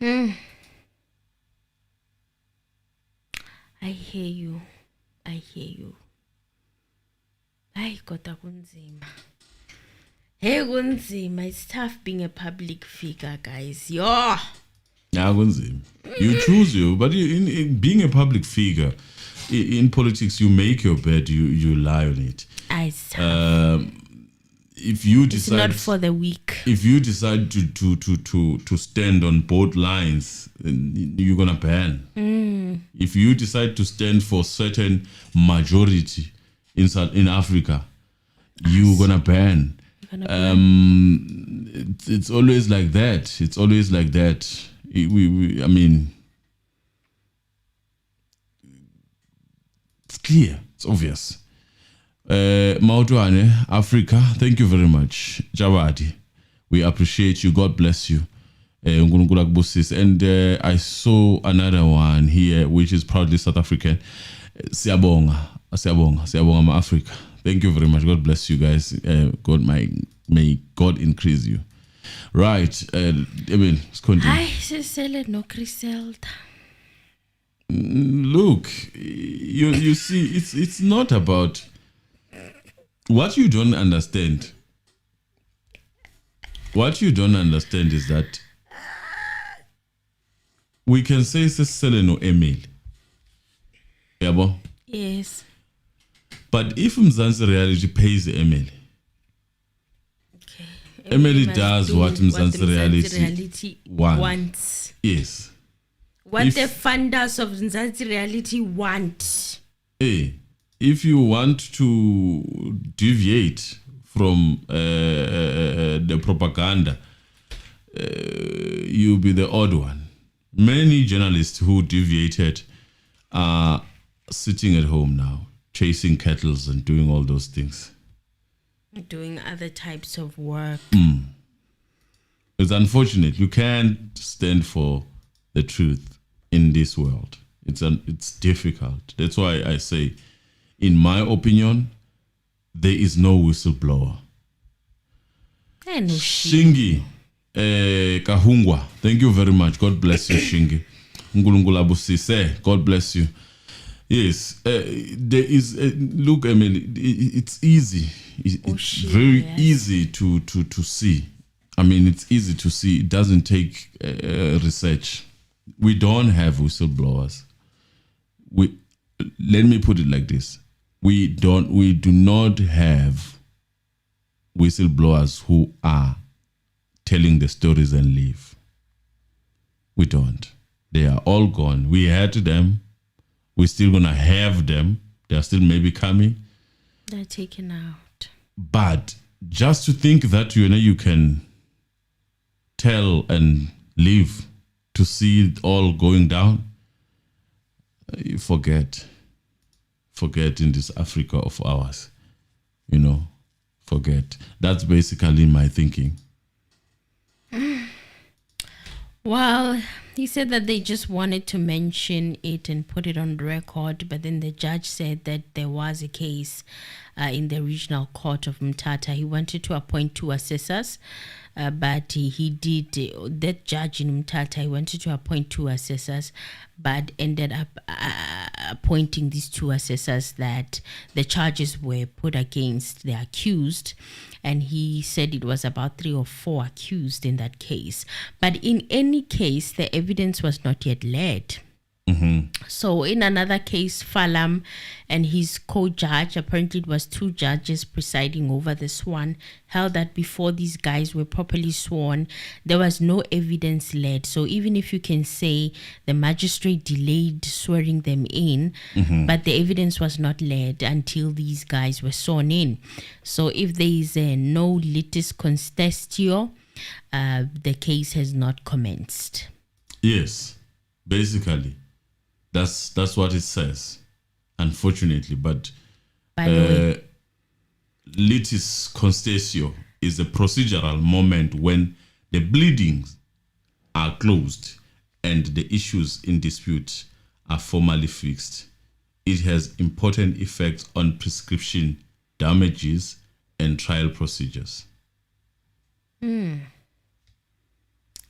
I hear you. Hayi kodwa kunzima. Hey kunzima. It's tough being a public figure, guys. Yeah, kunzima. You choose but in being a public figure, in politics, you make your bed, you lie on it. It's tough. If you decide, it's not for the weak. If you decide to stand on both lines, you're gonna ban. If you decide to stand for certain majority in Africa, you're gonna ban. It's always like that. It's always like that. I mean, it's clear. It's obvious. Mautwane, Africa, thank you very much. Jawadi, we appreciate you. God bless you. And I saw another one here, which is proudly South African. Siyabonga, Africa. Thank you very much. God bless you guys. May God increase you. Right. Let's continue. Hi, Cecile no Criselda. Look, you see, it's not about what you don't understand. What you don't understand is that we can say Cecile no Emil. Yabo? Yes. But if Mzansi Reality pays the Emily, Emily does what Mzansi Reality wants. Yes. What the funders of Mzansi Reality want. If you want to deviate from the propaganda, you'll be the odd one. Many journalists who deviated are sitting at home now, chasing kettles and doing all those things. Doing other types of work. It's unfortunate. You can't stand for the truth in this world. It's difficult. That's why I say, in my opinion, there is no whistleblower. Shingi Kahungwa, thank you very much. God bless you, Shingi. Ngulungulabusise, God bless you. Yes, there is. Look, I mean, it's easy. It's very easy to see. I mean, it's easy to see. It doesn't take research. We don't have whistleblowers. Let me put it like this: we do not have whistleblowers who are telling the stories and leave. We don't. They are all gone. We had them. We're still gonna have them. They're still maybe coming. They're taken out. But just to think that you can tell and live to see it all going down, you forget in this Africa of ours, forget. That's basically my thinking. Well, he said that they just wanted to mention it and put it on record, but then the judge said that there was a case in the regional court of Mthatha. He wanted to appoint 2 assessors, but he did, that judge in Mthatha, he wanted to appoint 2 assessors, but ended up appointing these 2 assessors that the charges were put against the accused. And he said it was about 3 or 4 accused in that case. But in any case, the evidence was not yet led. So in another case, Falam and his co-judge, apparently it was 2 judges presiding over this one, held that before these guys were properly sworn, there was no evidence led. So even if you can say the magistrate delayed swearing them in, but the evidence was not led until these guys were sworn in. So if there is a no litis contestio, the case has not commenced. Yes, basically. That's what it says, unfortunately. But litis contestio is a procedural moment when the bleedings are closed and the issues in dispute are formally fixed. It has important effects on prescription damages and trial procedures.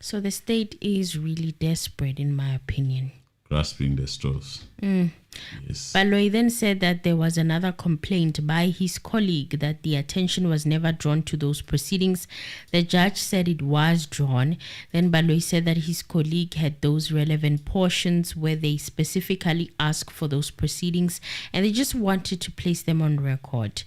So the state is really desperate, in my opinion. Grasping the straws. Yes. Baloyi then said that there was another complaint by his colleague that the attention was never drawn to those proceedings. The judge said it was drawn. Then Baloyi said that his colleague had those relevant portions where they specifically asked for those proceedings and they just wanted to place them on record.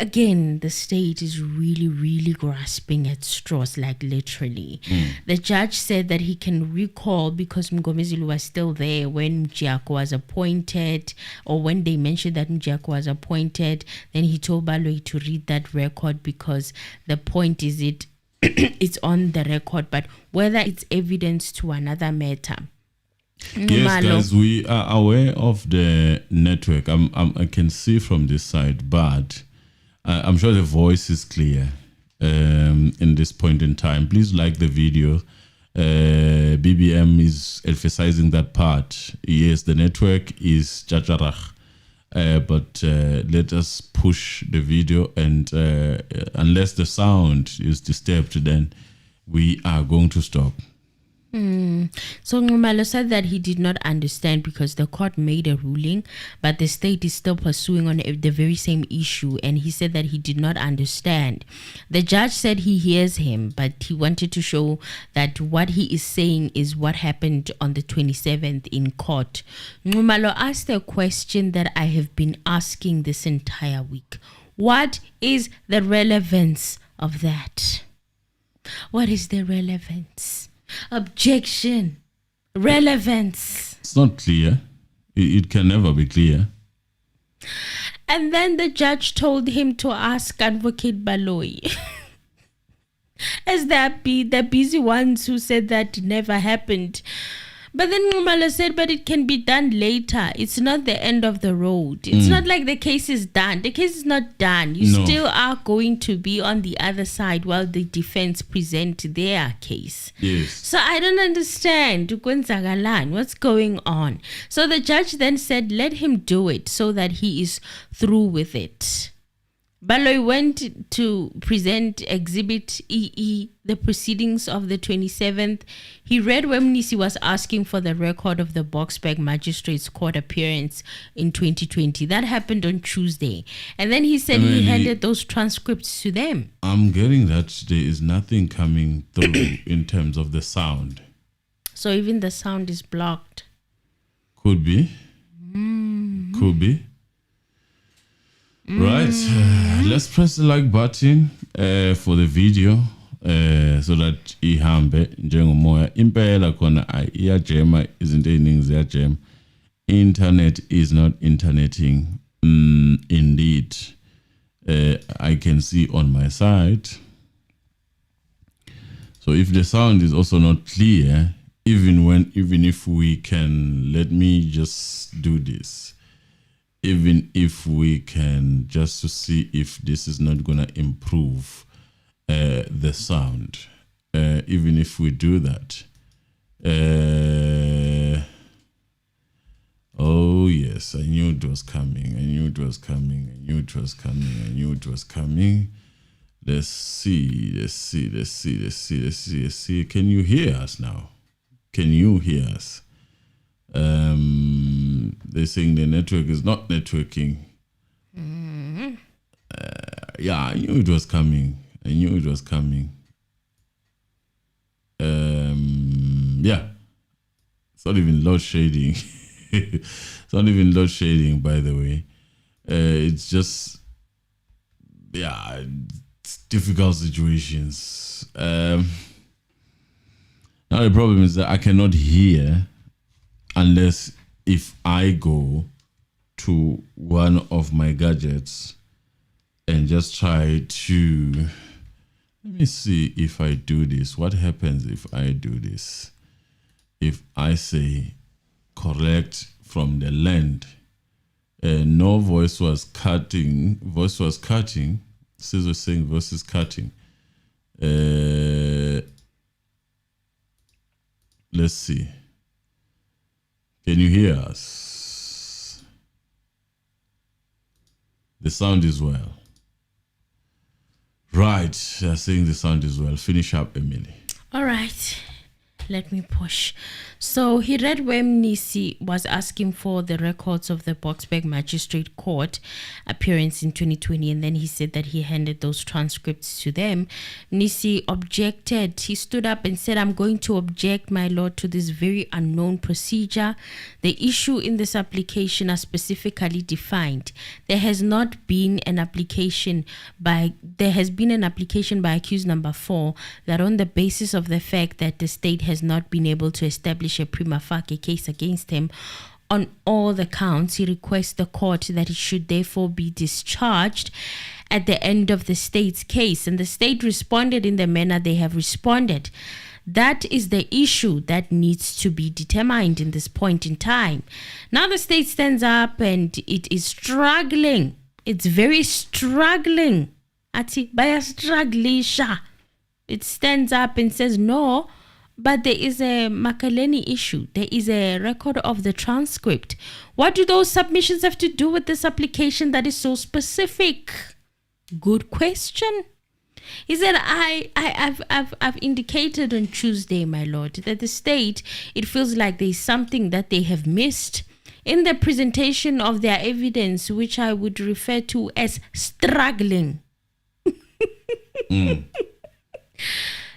Again, the state is really, really grasping at straws, like literally. The judge said that he can recall, because Mgomezulu was still there when Mjiako was appointed, or when they mentioned that Mjiako was appointed, then he told Baloyi to read that record because the point is it's on the record, but whether it's evidence to another matter. Yes, guys, we are aware of the network. I can see from this side, but I'm sure the voice is clear in this point in time. Please like the video. BBM is emphasizing that part. Yes, the network is Jacharach, but let us push the video, and unless the sound is disturbed, then we are going to stop. So Ngumalo said that he did not understand because the court made a ruling, but the state is still pursuing on the very same issue, and he said that he did not understand. The judge said he hears him, but he wanted to show that what he is saying is what happened on the 27th in court. Ngumalo asked a question that I have been asking this entire week. What is the relevance of that? What is the relevance? Objection. Relevance. It's not clear. It can never be clear. And then the judge told him to ask Advocate Baloyi. As the busy ones who said that never happened. But then Ngumalo said, but it can be done later. It's not the end of the road. It's not like the case is done. The case is not done. You still are going to be on the other side while the defense present their case. Yes. So I don't understand. What's going on? So the judge then said, let him do it so that he is through with it. Baloyi went to present Exhibit EE, the proceedings of the 27th. He read when Nisi was asking for the record of the Boksburg Magistrates Court appearance in 2020. That happened on Tuesday. And then he said he handed those transcripts to them. I'm getting that there is nothing coming through in terms of the sound. So even the sound is blocked. Could be. Could be. Right, let's press the like button for the video so that ihambe njengomoya impela khona iyajema izinto eziningi ziyajema. Internet is not interneting. Indeed, I can see on my side. So if the sound is also not clear, even if we can, let me just do this. Even if we can, just to see if this is not going to improve the sound. Even if we do that. Oh, yes, I knew it was coming. I knew it was coming. I knew it was coming. I knew it was coming. Let's see. Can you hear us now? Can you hear us? They're saying the network is not networking. Yeah, I knew it was coming. Yeah, it's not even load shading. It's not even load shading, by the way. It's just, yeah, it's difficult situations. Now the problem is that I cannot hear unless if I go to one of my gadgets and just try to, let me see if I do this. What happens if I do this? If I say correct from the land, no voice was cutting. Senzo was saying voice is cutting. Let's see. Can you hear us? The sound is well. Right, they're saying the sound is well. Finish up, Emily. All right. Let me push. So he read when Nisi was asking for the records of the Boksburg Magistrate Court appearance in 2020, and then he said that he handed those transcripts to them. Nisi objected. He stood up and said, I'm going to object, my lord, to this very unknown procedure. The issue in this application are specifically defined. There has been an application by accused number 4 that on the basis of the fact that the state has not been able to establish a prima facie case against him on all the counts, he requests the court that he should therefore be discharged at the end of the state's case. And the state responded in the manner they have responded. That is the issue that needs to be determined in this point in time. Now the state stands up and it is struggling. It's very struggling. Ati baya strugglisha. It stands up and says no. But there is a Makaleni issue. There is a record of the transcript. What do those submissions have to do with this application that is so specific? Good question. He said, I've indicated on Tuesday, my lord, that the state, it feels like there is something that they have missed in the presentation of their evidence, which I would refer to as struggling.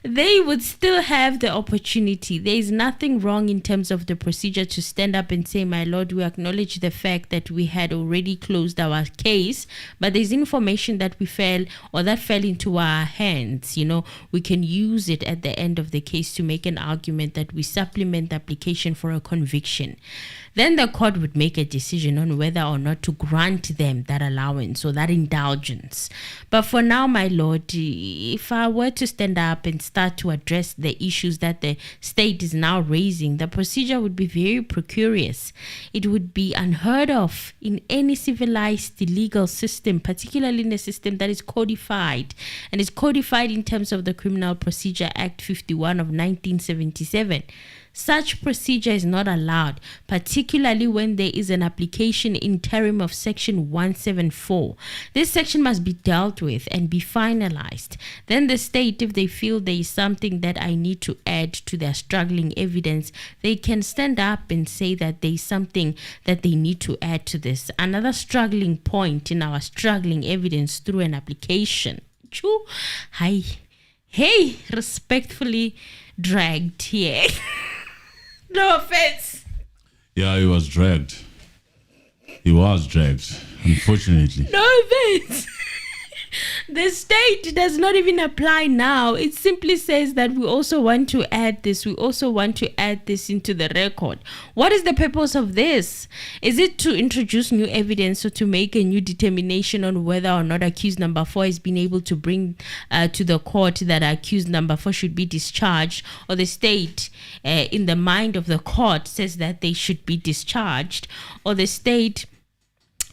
They would still have the opportunity. There is nothing wrong in terms of the procedure to stand up and say, my lord, we acknowledge the fact that we had already closed our case, but there's information that fell into our hands. You know, we can use it at the end of the case to make an argument that we supplement the application for a conviction. Then the court would make a decision on whether or not to grant them that allowance or that indulgence. But for now, my lord, if I were to stand up and start to address the issues that the state is now raising, the procedure would be very precarious. It would be unheard of in any civilized legal system, particularly in a system that is codified, and is codified in terms of the Criminal Procedure Act 51 of 1977. Such procedure is not allowed, particularly when there is an application interim of Section 174. This section must be dealt with and be finalized. Then the state, if they feel there is something that I need to add to their struggling evidence, they can stand up and say that there is something that they need to add to this. Another struggling point in our struggling evidence through an application. Choo. Hi. Hey, respectfully dragged here. No offense. Yeah, he was dragged. Unfortunately. No offense. The state does not even apply now. It simply says that we also want to add this. We also want to add this into the record. What is the purpose of this? Is it to introduce new evidence or to make a new determination on whether or not accused number 4 has been able to bring to the court that accused number 4 should be discharged, or the state in the mind of the court says that they should be discharged, or the state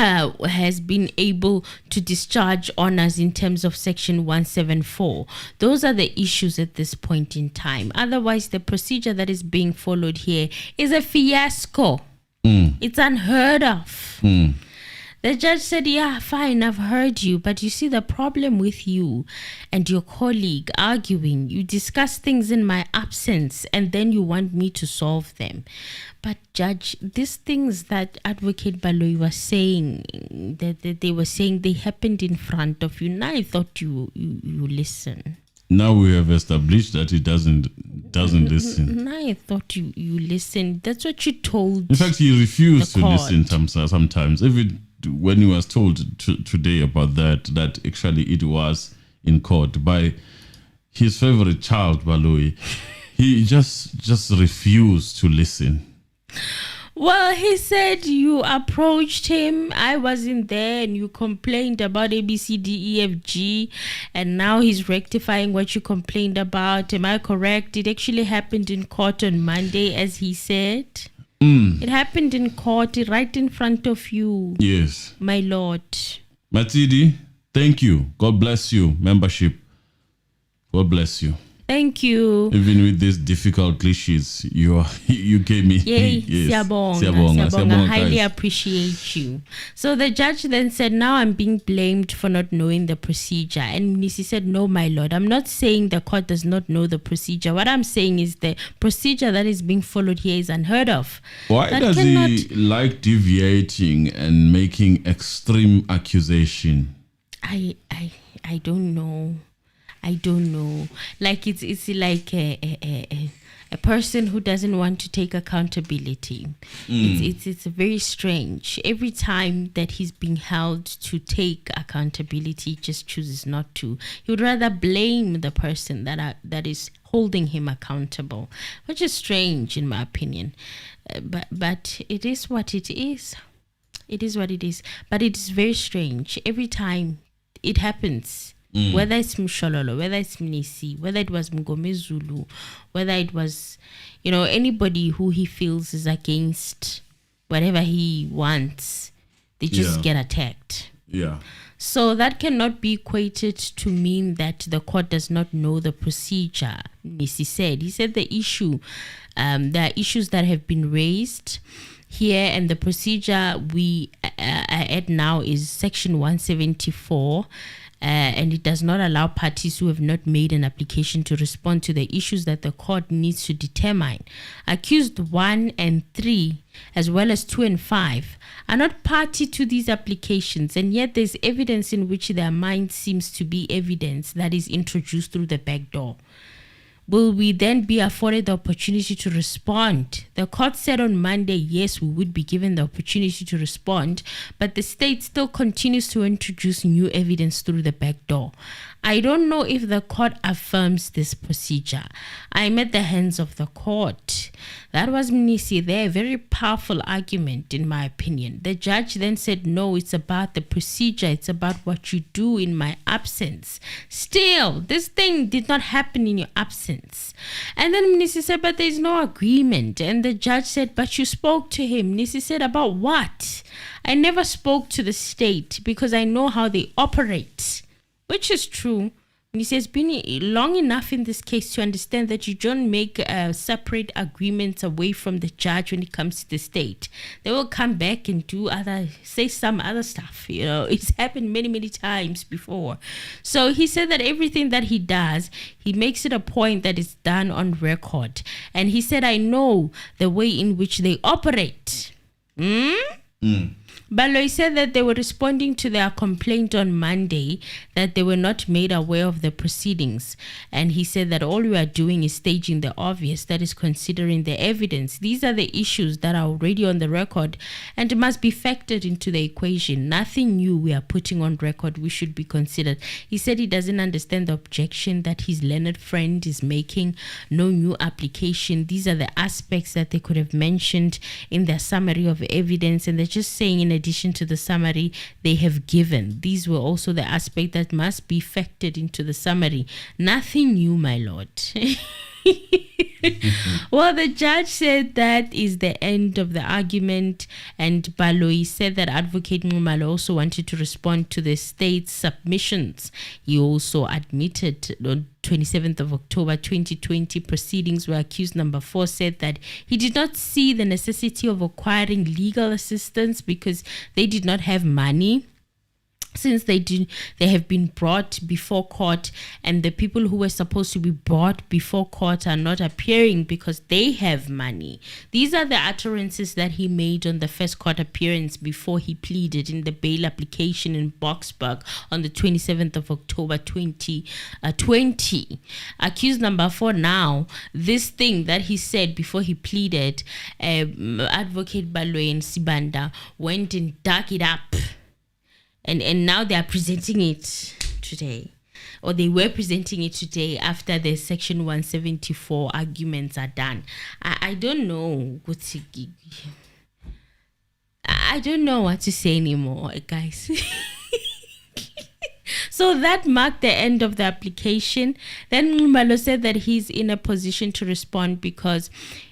has been able to discharge honors in terms of Section 174. Those are the issues at this point in time. Otherwise, the procedure that is being followed here is a fiasco. It's unheard of. The judge said, yeah, fine, I've heard you. But you see, the problem with you and your colleague arguing, you discuss things in my absence and then you want me to solve them. But judge, these things that Advocate Baloyi was saying, that they were saying they happened in front of you. Now I thought you listen. Now we have established that he doesn't listen. Now I thought you listened. That's what you told. In fact, he refused to listen sometimes. Even when he was told today about that actually it was in court by his favorite child, Baloyi, he just refused to listen. Well, he said you approached him. I wasn't there, and you complained about ABCDEFG, and now he's rectifying what you complained about. Am I correct? It actually happened in court on Monday, as he said. It happened in court, right in front of you. Yes, my lord. Matidi, thank you. God bless you. Membership. God bless you. Thank you. Even with these difficult cliches, you gave me. Yay, yes. Siyabonga. Highly appreciate you. So the judge then said, now I'm being blamed for not knowing the procedure. And Nisi said, no, my lord, I'm not saying the court does not know the procedure. What I'm saying is the procedure that is being followed here is unheard of. Why does he like deviating and making extreme accusation? I don't know. I don't know. Like it's like a person who doesn't want to take accountability. It's very strange. Every time that he's being held to take accountability, he just chooses not to. He would rather blame the person that is holding him accountable, which is strange in my opinion. But it is what it is. It is what it is. But it is very strange. Every time it happens. Whether it's Mshololo, whether it's Mnisi, whether it was Mngome Zulu, whether it was, anybody who he feels is against whatever he wants, they just get attacked. Yeah. So that cannot be equated to mean that the court does not know the procedure. Nisi said. He said the issue, there are issues that have been raised here, and the procedure we are at now is Section 174. And it does not allow parties who have not made an application to respond to the issues that the court needs to determine. Accused 1 and 3, as well as 2 and 5, are not party to these applications, and yet there's evidence in which their mind seems to be evidence that is introduced through the back door. will we then be afforded the opportunity to respond? The court said on Monday, yes, we would be given the opportunity to respond, but the state still continues to introduce new evidence through the back door. I don't know if the court affirms this procedure. I'm at the hands of the court. That was Mnisi there. A very powerful argument, in my opinion. The judge then said, no, it's about the procedure. It's about what you do in my absence. Still, this thing did not happen in your absence. And then Mnisi said, but there's no agreement. And the judge said, but you spoke to him. Mnisi said, about what? I never spoke to the state because I know how they operate. Which is true. He says, been long enough in this case to understand that you don't make separate agreements away from the judge when it comes to the state. They will come back and say some other stuff. You know, it's happened many, many times before. So he said that everything that he does, he makes it a point that it's done on record. And he said, I know the way in which they operate. Baloyi said that they were responding to their complaint on Monday that they were not made aware of the proceedings. And he said that all we are doing is staging the obvious, that is considering the evidence. These are the issues that are already on the record and must be factored into the equation. Nothing new we are putting on record we should be considered. He said he doesn't understand the objection that his learned friend is making. No new application. These are the aspects that they could have mentioned in their summary of evidence, and they're just saying in addition to the summary they have given, these were also the aspect that must be factored into the summary. Nothing new, my lord. Well, the judge said that is the end of the argument, and Baloyi said that Advocate Nxumalo also wanted to respond to the state's submissions. He also admitted on 27th of October 2020 proceedings where accused number 4 said that he did not see the necessity of acquiring legal assistance because they did not have money. Since they have been brought before court, and the people who were supposed to be brought before court are not appearing because they have money. These are the utterances that he made on the first court appearance before he pleaded in the bail application in Boksburg on the 27th of October 2020. Accused number 4 now, this thing that he said before he pleaded, Advocate Baloyi and Sibanda went and dug it up. And now they are presenting it today, or they were presenting it today after the Section 174 arguments are done. I don't know what to say anymore, guys. So that marked the end of the application. Then Nxumalo said that he's in a position to respond because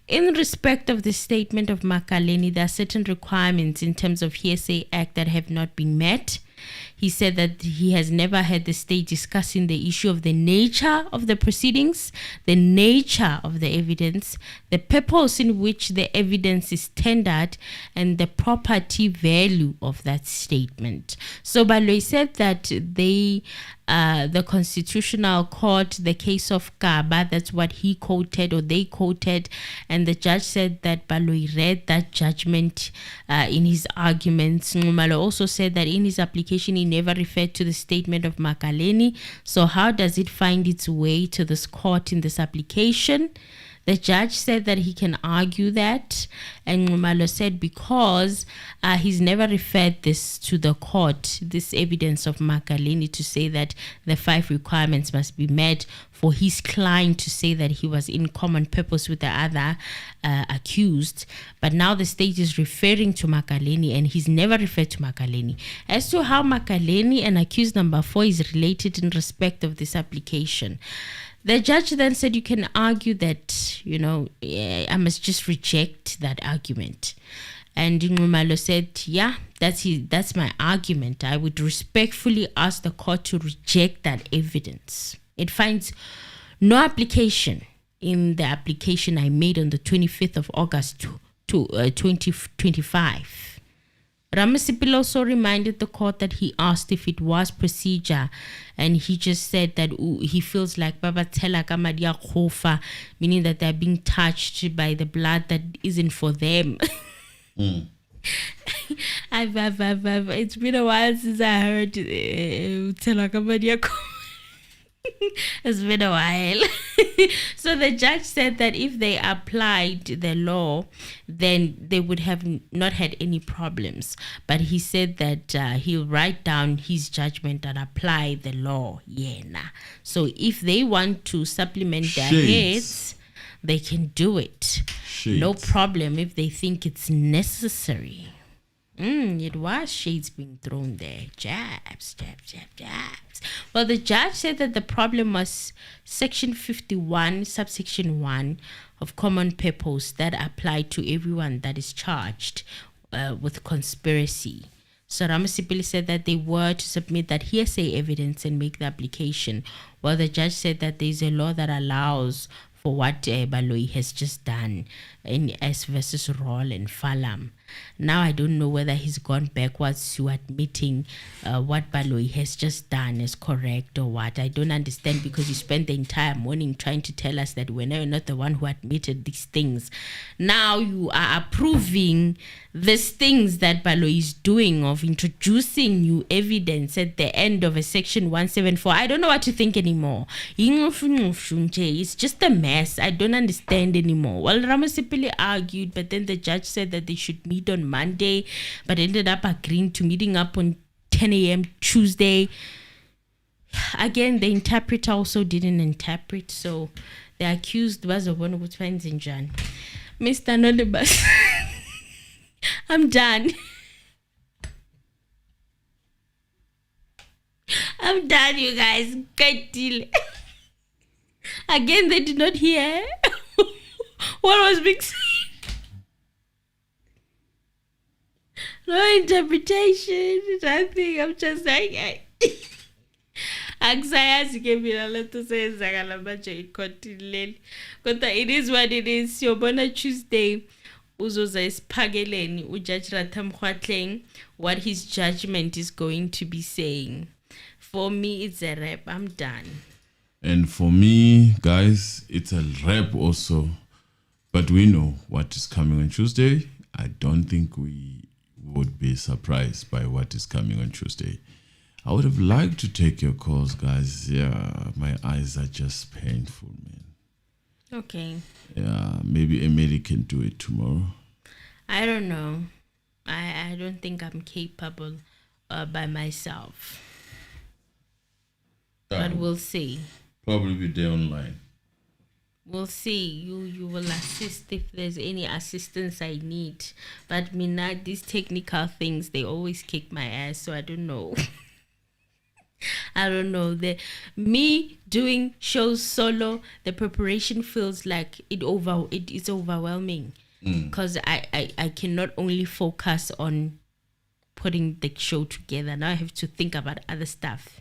in respect of the statement of Makaleni, there are certain requirements in terms of Hearsay Act that have not been met. He said that he has never heard the state discussing the issue of the nature of the proceedings, the nature of the evidence, the purpose in which the evidence is tendered, and the property value of that statement. So Baloyi said that the Constitutional Court, the case of Kaba, that's what he quoted, or they quoted, and the judge said that Baloyi read that judgment in his arguments. Nxumalo also said that in his application he never referred to the statement of Makaleni. So how does it find its way to this court in this application? The judge said that he can argue that, and Nxumalo said because he's never referred this to the court, this evidence of Makaleni, to say that the 5 requirements must be met for his client to say that he was in common purpose with the other accused. But now the state is referring to Makaleni, and he's never referred to Makaleni. As to how Makaleni and accused number 4 is related in respect of this application, the judge then said you can argue that, I must just reject that argument. And Nxumalo said, yeah, that's my argument. I would respectfully ask the court to reject that evidence. It finds no application in the application I made on the 25th of August 2025. Ramasipil also reminded the court that he asked if it was procedure, and he just said that he feels like Baba Tela Kamadia Khofa, meaning that they're being touched by the blood that isn't for them. It's been a while since I heard Tela Kamadia Khofa. It's been a while. So the judge said that if they applied the law, then they would have not had any problems. But he said that he'll write down his judgment and apply the law. So if they want to supplement their heads, they can do it. No problem if they think it's necessary. It was shades being thrown there. Jabs. Well, the judge said that the problem was Section 51, subsection 1 of common purpose that applied to everyone that is charged with conspiracy. So Ramasipili said that they were to submit that hearsay evidence and make the application. Well, the judge said that there's a law that allows for what Baloyi has just done in S versus Roll and Falam. Now I don't know whether he's gone backwards to admitting what Baloyi has just done is correct or what. I don't understand, because you spent the entire morning trying to tell us that we're not the one who admitted these things. Now you are approving these things that Baloyi is doing of introducing new evidence at the end of a section 174. I don't know what to think anymore. It's just a mess. I don't understand anymore. Well, Ramasipili argued, but then the judge said that they should meet on Monday, but ended up agreeing to meeting up on 10 a.m. Tuesday. Again, the interpreter also didn't interpret, so the accused was a one who finds in Jan. Mr. Anonymous, I'm done. I'm done, you guys. Great deal. Again, they did not hear what was being said. No interpretation, nothing. I'm just like, anxiety gave me a lot to say. It is what it is. Yobona Tuesday, uzoza isiphakeleni uJudge RATHA Mkhwatleng what his judgment is going to be saying. For me, it's a wrap. I'm done. And for me, guys, it's a wrap also. But we know what is coming on Tuesday. I don't think we would be surprised by what is coming on Tuesday. I would have liked to take your calls, guys. Yeah, my eyes are just painful, man. Okay. Yeah, maybe Emily can do it tomorrow. I don't know. I don't think I'm capable by myself. But we'll see. Probably be there online. We'll see. You will assist if there's any assistance I need. But these technical things, they always kick my ass, so I don't know. I don't know. Me doing shows solo, the preparation feels like it is overwhelming. Because I can not only focus on putting the show together. Now I have to think about other stuff.